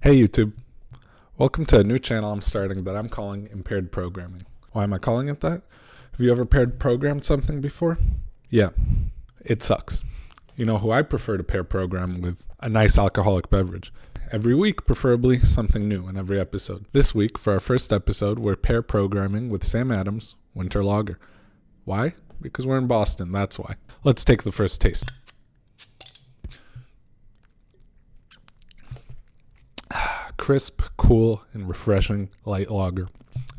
Hey YouTube, welcome to a new channel I'm starting that I'm calling Impaired Programming. Why am I calling it that? Have you ever paired programmed something before? Yeah, it sucks. You know who I prefer to pair program with? A nice alcoholic beverage. Every week, preferably something new in every episode. This week, for our first episode, we're pair programming with Sam Adams' Winter Lager. Why? Because we're in Boston, that's why. Let's take the first taste. Crisp, cool, and refreshing light lager.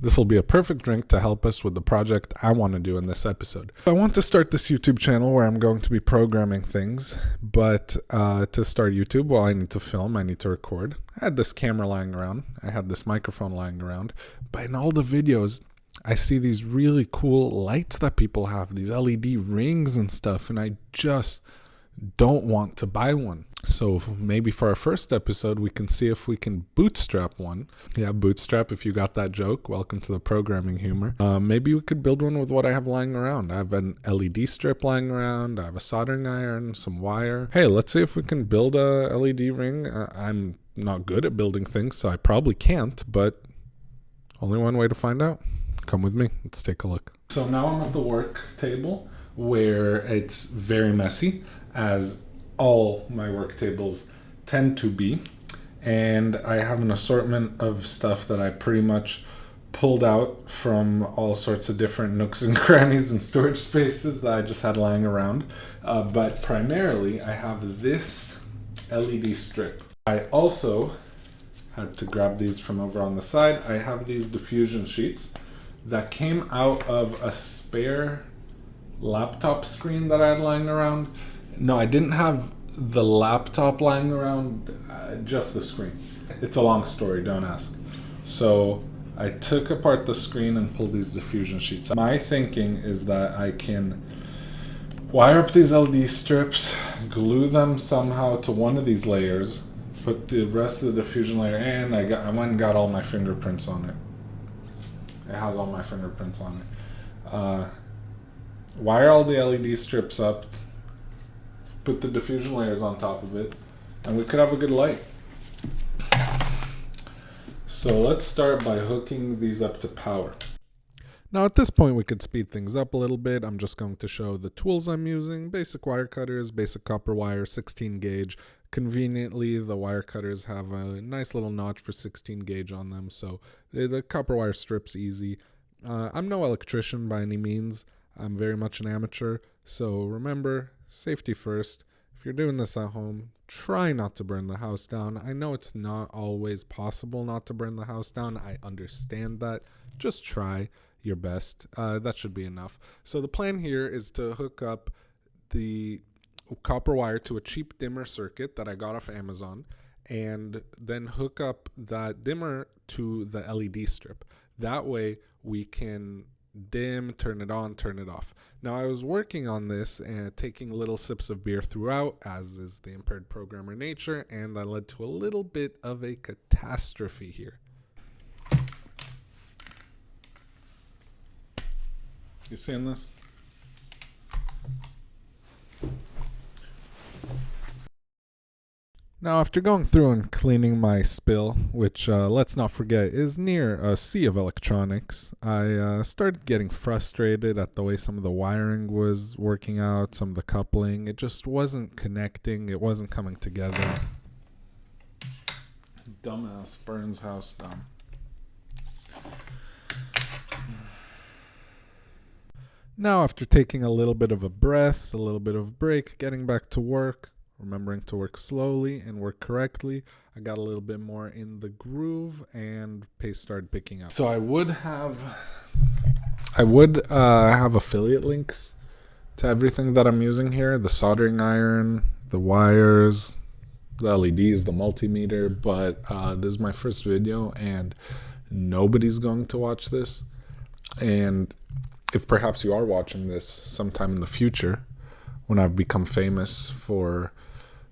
This will be a perfect drink to help us with the project I want to do in this episode. I want to start this YouTube channel where I'm going to be programming things, but to start YouTube, well, I need to film, I need to record. I had this camera lying around, I had this microphone lying around, but in all the videos, I see these really cool lights that people have, these LED rings and stuff, and I just don't want to buy one. So maybe for our first episode, we can see if we can bootstrap one. Yeah, bootstrap, if you got that joke. Welcome to the programming humor. Maybe we could build one with what I have lying around. I have an LED strip lying around. I have a soldering iron, some wire. Hey, let's see if we can build a LED ring. I'm not good at building things, so I probably can't, but only one way to find out. Come with me. Let's take a look. So now I'm at the work table where it's very messy, as all my work tables tend to be, and I have an assortment of stuff that I pretty much pulled out from all sorts of different nooks and crannies and storage spaces that I just had lying around, but primarily I have this LED strip. I also had to grab these from over on the side. I have these diffusion sheets that came out of a spare laptop screen that I had lying around. No, I didn't have the laptop lying around, just the screen. It's a long story, don't ask. So I took apart the screen and pulled these diffusion sheets. My thinking is that I can wire up these LED strips, glue them somehow to one of these layers, put the rest of the diffusion layer in. I went and got all my fingerprints on it. It has all my fingerprints on it. Wire all the LED strips up, put the diffusion layers on top of it, and we could have a good light. So let's start by hooking these up to power. Now at this point we could speed things up a little bit. I'm just going to show the tools I'm using. Basic wire cutters, basic copper wire, 16 gauge. Conveniently, the wire cutters have a nice little notch for 16 gauge on them, so the copper wire strip's easy. I'm no electrician by any means. I'm very much an amateur, so remember, safety first. If you're doing this at home, try not to burn the house down. I know it's not always possible not to burn the house down. I understand that. Just try your best. That should be enough. So the plan here is to hook up the copper wire to a cheap dimmer circuit that I got off Amazon, and then hook up that dimmer to the LED strip. That way we can dim, turn it on, turn it off. Now I was working on this and taking little sips of beer throughout, as is the impaired programmer nature, and that led to a little bit of a catastrophe here. You seeing this? Now, after going through and cleaning my spill, which let's not forget is near a sea of electronics, I started getting frustrated at the way some of the wiring was working out, some of the coupling. It just wasn't connecting. It wasn't coming together. Dumbass burns house down. Now, after taking a little bit of a breath, a little bit of break, getting back to work, remembering to work slowly and work correctly, I got a little bit more in the groove and pace started picking up. So I would have affiliate links to everything that I'm using here, the soldering iron, the wires, the LEDs, the multimeter, but this is my first video and nobody's going to watch this. And if perhaps you are watching this sometime in the future, when I've become famous for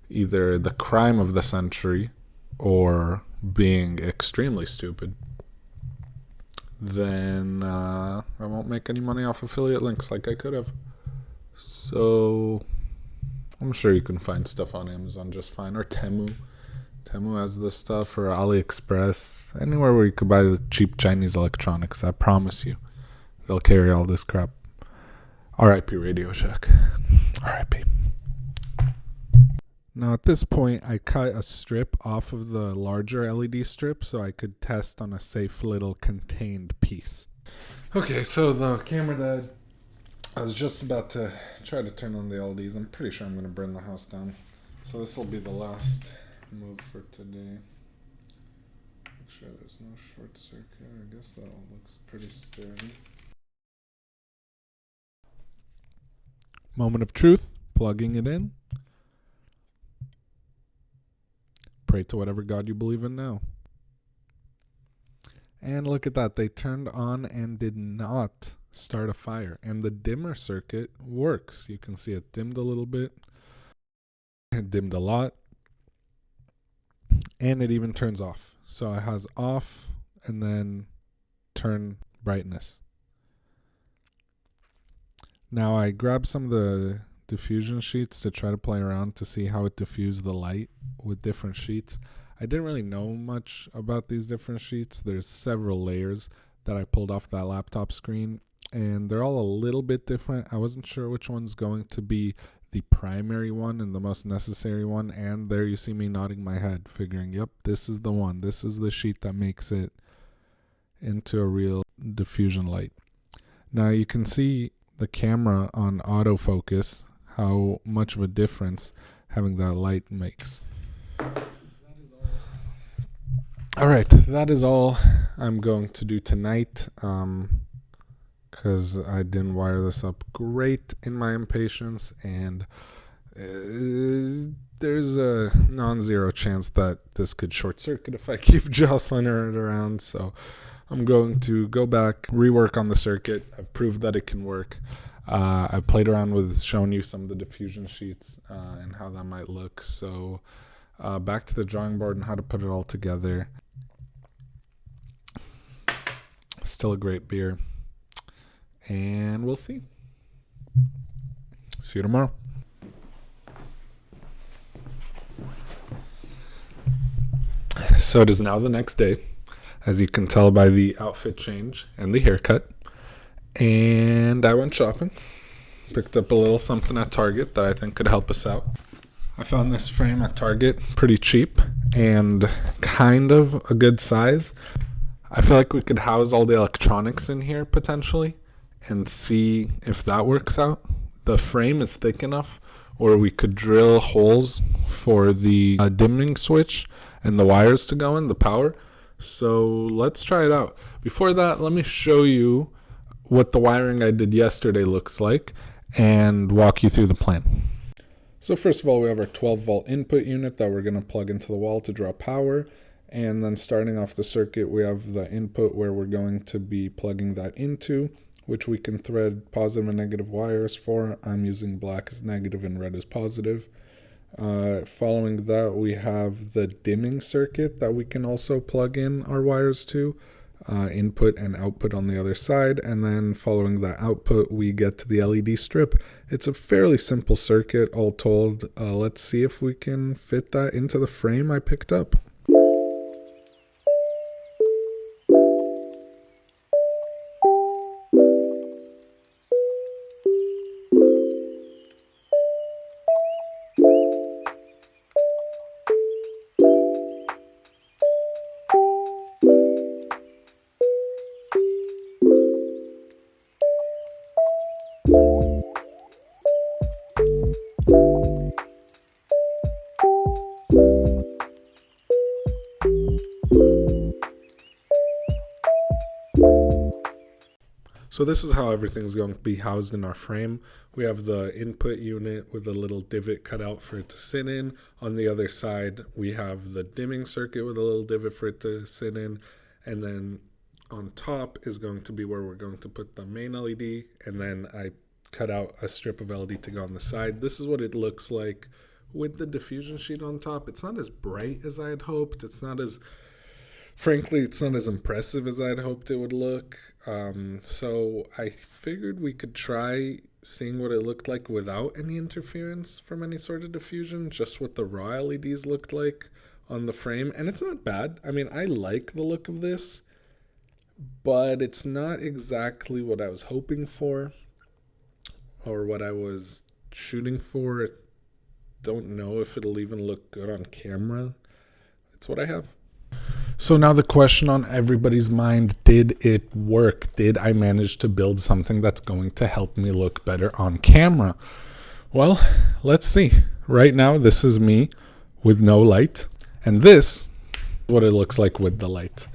either the crime of the century or being extremely stupid, then I won't make any money off affiliate links like I could have. So I'm sure you can find stuff on Amazon just fine, or Temu. Temu has this stuff, or AliExpress, anywhere where you could buy the cheap Chinese electronics. I promise you, they'll carry all this crap. R.I.P. Radio Shack. R.I.P. Now at this point, I cut a strip off of the larger LED strip so I could test on a safe little contained piece. Okay, so the camera died. I was just about to try to turn on the LEDs. I'm pretty sure I'm going to burn the house down. So this will be the last move for today. Make sure there's no short circuit. I guess that all looks pretty sturdy. Moment of truth. Plugging it in. Pray to whatever God you believe in now. And look at that. They turned on and did not start a fire. And the dimmer circuit works. You can see it dimmed a little bit. It dimmed a lot. And it even turns off. So it has off and then turn brightness. Now I grabbed some of the diffusion sheets to try to play around to see how it diffused the light with different sheets. I didn't really know much about these different sheets. There's several layers that I pulled off that laptop screen, and they're all a little bit different. I wasn't sure which one's going to be the primary one and the most necessary one, and there you see me nodding my head, figuring, yep, this is the one. This is the sheet that makes it into a real diffusion light. Now you can see the camera on autofocus, how much of a difference having that light makes. All right, that is all I'm going to do tonight, because I didn't wire this up great in my impatience, and there's a non-zero chance that this could short circuit if I keep jostling it around. So I'm going to go back, rework on the circuit. I've proved that it can work. I've played around with showing you some of the diffusion sheets and how that might look. So back to the drawing board and how to put it all together. Still a great beer. And we'll see. See you tomorrow. So it is now the next day, as you can tell by the outfit change and the haircut. And I went shopping. Picked up a little something at Target that I think could help us out. I found this frame at Target pretty cheap and kind of a good size. I feel like we could house all the electronics in here potentially and see if that works out. The frame is thick enough where we could drill holes for the dimming switch and the wires to go in, the power. So let's try it out. Before that, let me show you what the wiring I did yesterday looks like and walk you through the plan. So first of all, we have our 12 volt input unit that we're going to plug into the wall to draw power. And then starting off the circuit, we have the input where we're going to be plugging that into, which we can thread positive and negative wires for. I'm using black as negative and red as positive. Following that, we have the dimming circuit that we can also plug in our wires to. Input and output on the other side, and then following that output we get to the LED strip. It's a fairly simple circuit all told. Let's see if we can fit that into the frame I picked up. So this is how everything's going to be housed in our frame. We have the input unit with a little divot cut out for it to sit in. On the other side, we have the dimming circuit with a little divot for it to sit in. And then on top is going to be where we're going to put the main LED. And then I cut out a strip of LED to go on the side. This is what it looks like with the diffusion sheet on top. It's not as bright as I had hoped. Frankly, it's not as impressive as I'd hoped it would look. So I figured we could try seeing what it looked like without any interference from any sort of diffusion, just what the raw LEDs looked like on the frame, and it's not bad. I mean, I like the look of this, but it's not exactly what I was hoping for or what I was shooting for. Don't know if it'll even look good on camera. It's what I have. So now the question on everybody's mind, did it work? Did I manage to build something that's going to help me look better on camera? Well, let's see. Right now, this is me with no light, and this is what it looks like with the light.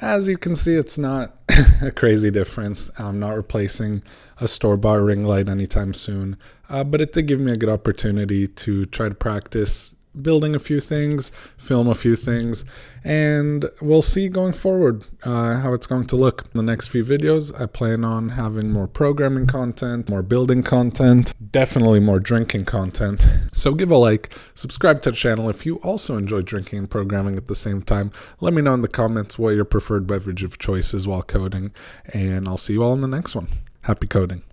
As you can see, it's not a crazy difference. I'm not replacing a store-bought ring light anytime soon, but it did give me a good opportunity to try to practice building a few things, film a few things, and we'll see going forward how it's going to look. In the next few videos, I plan on having more programming content, more building content, definitely more drinking content. So give a like, subscribe to the channel if you also enjoy drinking and programming at the same time. Let me know in the comments what your preferred beverage of choice is while coding, and I'll see you all in the next one. Happy coding.